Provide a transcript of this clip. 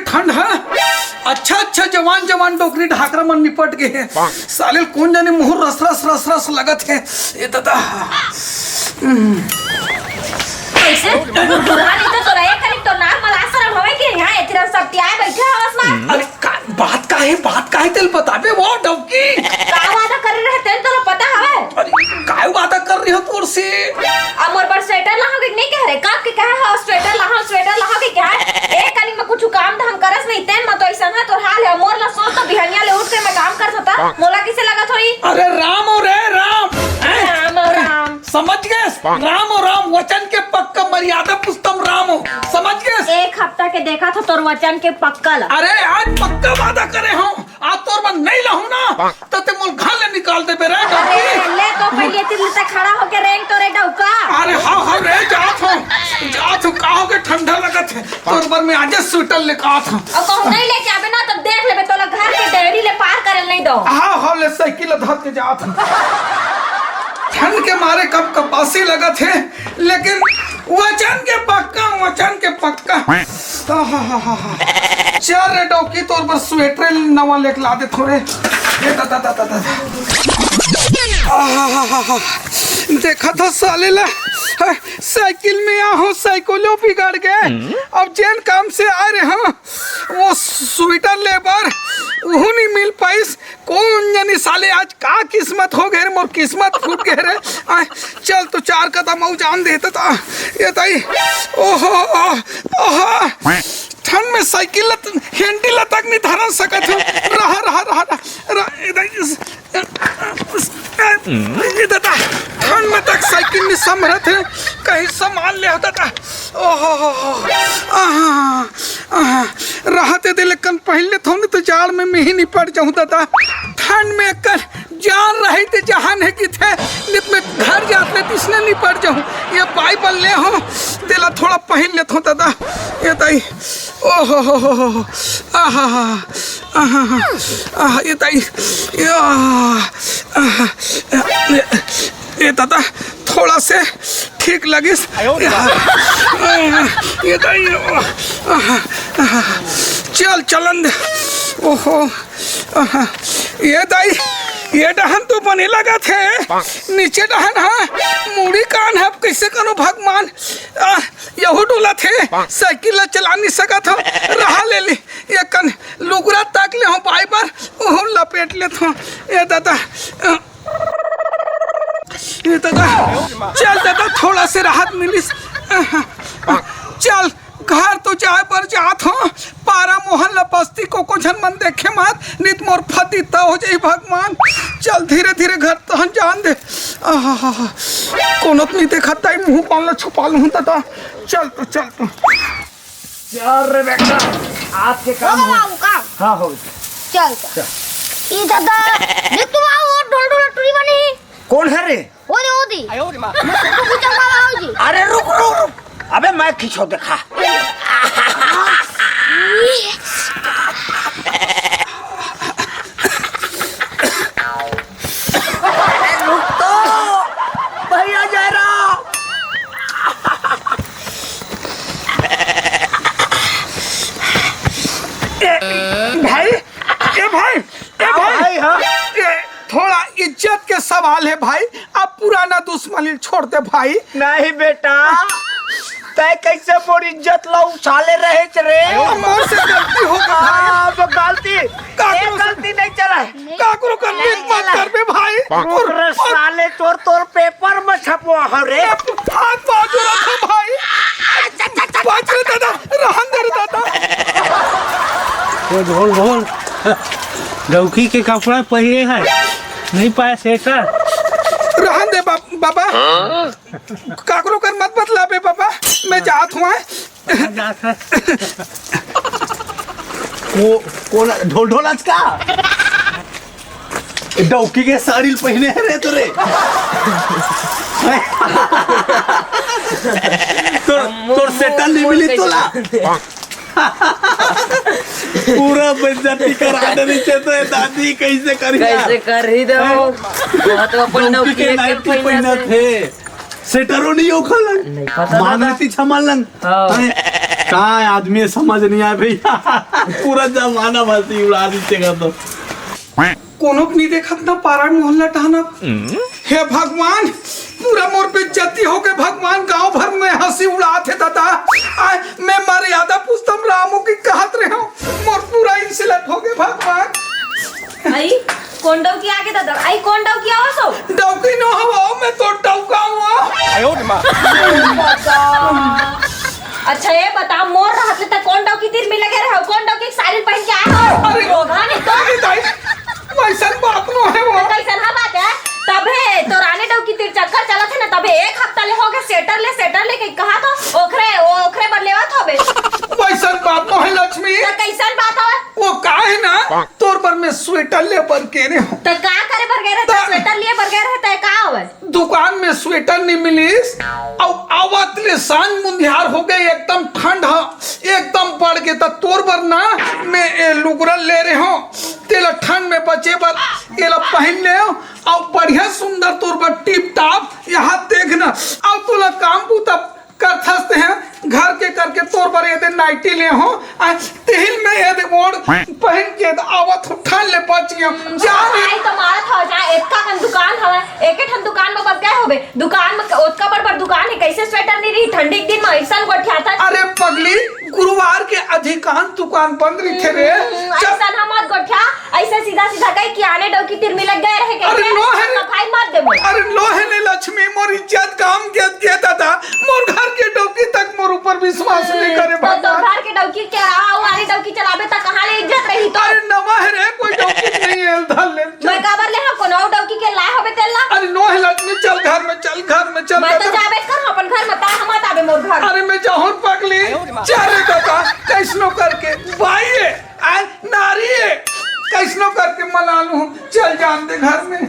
ठंड है। अच्छा अच्छा जवान जवान डोकरी ढाकरा मन निपट गए हैं। साले कौन जाने मुंह रस रस रस रस लगत है ये दादा। कैसे बुरानी तो तोरा एक करी तो ना मला शरम होवे कि यहां इतना सब तियाए बैठे हवस ना। अरे बात का है तेल बताबे वो डौकी का वादा कर रहे तेल तोरा पता हवे। अरे काय वादा कर रही हो तोर से। अमर पर स्वेटर लाओगे नहीं कह रहे का के कहे हो स्वेटर लाओगे क्या एक कनी में कुछ काम धाम करस नहीं तेन मत ऐसा है तोर हाल है। मोर ला सोच तो बिहनिया ले उठ के मैं काम कर सकता मोला किसे लगा थोड़ी। अरे राम और राम समझ गए। राम और राम वचन के पक्का मर्यादा पुस्तम राम हो समझ गए। एक हफ्ता के देखा था तोर वचन के पक्का ला। अरे आज पक्का वादा करे हो आज तोर मन नहीं लाहू ना तो ते मोल घर ले निकाल दे बेरे। अरे ले तो पहले तिल से खड़ा होके रेंग तोरे डौका। अरे हाँ रे जात हो का के ठंडा लगत है तोर पर में आज स्वेटर ले का था। अब कहूं नहीं लेके आबे ना तब देख लेबे तोला घर के डेयरी ले पार करल नहीं दो। हाँ ले साइकिल धर के जात ठंड के मारे कब कपासी लगा थे लेकिन वचन के पक्का। चल रे डौकी तोर पर स्वेटर नवा लेके ला दे थोड़े। ये दादा देखा था साले ला साइकिल में आहो साइकिलो बिगड़ गए। अब जेन काम से आ रहे हो वो स्वेटर लेबर वो नहीं मिल पाइस। कौन जानी साले आज का किस्मत हो गए मोर किस्मत फूट गए रे। चल तो 4 कदम और जान देता था ये ताई। ओहो ठंड में साइकिल हैंडल तक नहीं धरन सकत हो। रहा दादा ठंड में तक साइकिल नहीं संभरत है कहीं सामान ले होता था। ओहो रहते दे लेकिन पहले थोड़ी तो जाड़ में ही नहीं पड़ जाऊँ दादा। ठंड में कर जान रही थी जहान है कि थे नित में घर जाते इसने नहीं पड़ जाऊँ। ये बाइबल ले हो दिला थोड़ा पहन लेता हूँ दादा ये ताई। ओहो ये ताई ये दादा थोड़ा से ठीक लगे ये ताई। चलन दे। ओहो ये दाई ये डहन तो बने लगा थे नीचे डहन हाँ मुड़ी कान है कैसे करो भगवान यहू डोला थे साइकिल चला नहीं सका था रहा ले ली ये कन लुगरा ताक ले हूँ पाई पर ओह लपेट ले था ये दादा चल दादा थोड़ा से राहत मिली। चल घर तो जाए पर जात हो पारा मोहल्ला बस्ती को झन मन देखे मत नित मोर फती ता हो जाई भगवान। चल धीरे धीरे घर तहन जान दे। कोनो नहीं देखा ताई मुंह पाला छुपा लूं दादा। चल तो यार रे बेटा आज के काम हो। हाँ हो चल ई दादा देख तुम आओ ढोल टूरी बनी। कौन है रे? ओदी अरे रुक अबे मैं खींचो देखा। रुक तो भैया जा रहा। भाई हाँ थोड़ा इज्जत के सवाल है भाई। अब पुराना दुश्मनी छोड़ दे भाई। नहीं बेटा तय कैसे मोर इज्जत ला उछाले रहे रे। मोर से गलती हो गई। गलती नहीं चला काकरो कर मत कर बे भाई। और साले तोर पेपर में छपवा हो रे। हाथ बाजू रखो भाई। बाजू दादा रहन दे दादा। वो ढोल लौकी के कपड़ा पहने है नहीं पाया सेठा। रहन दे बाबा काकरो कर मत बतला बे बाबा मैं जात हुआ वो कौन ढोल का डौकी के साड़ी पहने है रे तोरे। तोर सेटल नहीं मिली तोला। पूरा बेइज्जती करा दे नीचे तो दादी कैसे करी दो बहुत अपन डौकी के नाइटी पहना थे सेटरो नहीं हो खलन मांगती छमालन का आदमी समझ नहीं आए भैया पूरा जमाना बसी उड़ा दीजिएगा तो कोनो नहीं देखत ना पारा मोहल्ला टहना। हे भगवान पूरा मोर बेइज्जती हो गए भगवान, गांव भर में हंसी उड़ाते दादा। आय मैं मर्यादा पुस्तम रामू की कहत रहे हो, मोर पूरा इंसल्ट हो गए भगवान। आई कौन डौकी आगे दादा, आई कौन डौकी आवा सो डौकी न हो, मैं तो डौका हुआ। अच्छा ये बता मोर रहत तक कौन डौकी तीर में लगे रहो, कौन डौकी साड़ी पहन के आया हो? अरे रोगा नहीं तो अरे दाई वैसा बात न है वो। कैसन हा बात है तबे तो रानी डौकी तीर चक्कर चला थे ना, तबे एक हफ्ता ले हो गए सेटर ले के कहा तो ओखरे पर लेवत होबे। वैसा बात न है लक्ष्मी। तो कैसन बात है वो का है ना तोर पर मैं स्वेटर ले पर के रे हूँ। तो का करे पर गए रहता, स्वेटर लिए पर गए रहता है का होवे? दुकान में स्वेटर नहीं मिलीस और आवत ले सांझ मुंधियार हो गए, एकदम ठंड है एकदम पड़ के तोर पर ना मैं ए लुगरल ले रहे हूँ तेला ठंड में बचे पर एला पहन ले और बढ़िया सुंदर तोर पर टिप टाप यहाँ देखना। अब तोला काम पूता कर थसते हैं घर के करके तोर पर ये नाइटी ले हो तेल में ये बोर्ड पहन के आवत ठंड ले बच गया जाने। आई तो मारत हो जा एक का दुकान हवे, एक ठन दुकान में बस गए होबे, दुकान में ओतका बड़ दुकान है, कैसे स्वेटर नहीं रही ठंडी के दिन में ऐसा गोठियाता। अरे पगली गुरुवार के अधिकांश दुकान बंद रही थे रे। ऐसा ना मत गोठिया, ऐसे सीधा कह कि आने डौकी तीर में लग गए रहे अरे लो है सफाई मत देबो। अरे लो है ने लक्ष्मी मोर इज्जत काम के दादा मोर घर के डौकी तक मोर ऊपर विश्वास नहीं करे तो घर के डौकी के आओ वाली डौकी चलाबे त कहां ले इज्जत रही? तो अरे नवा है रे कोई डौकी नहीं है धर ले। मैं काबर ले कोनो डौकी के लाए होबे तेला? अरे नो है लक्ष्मी चल घर में चल मैं तो जाबे कर अपन घर में ता हम आबे मोर घर। अरे मैं जाहूं पगली चले दादा कैसनो करके भाई है नारी है कैसनो करके मना लूं चल जान दे घर में।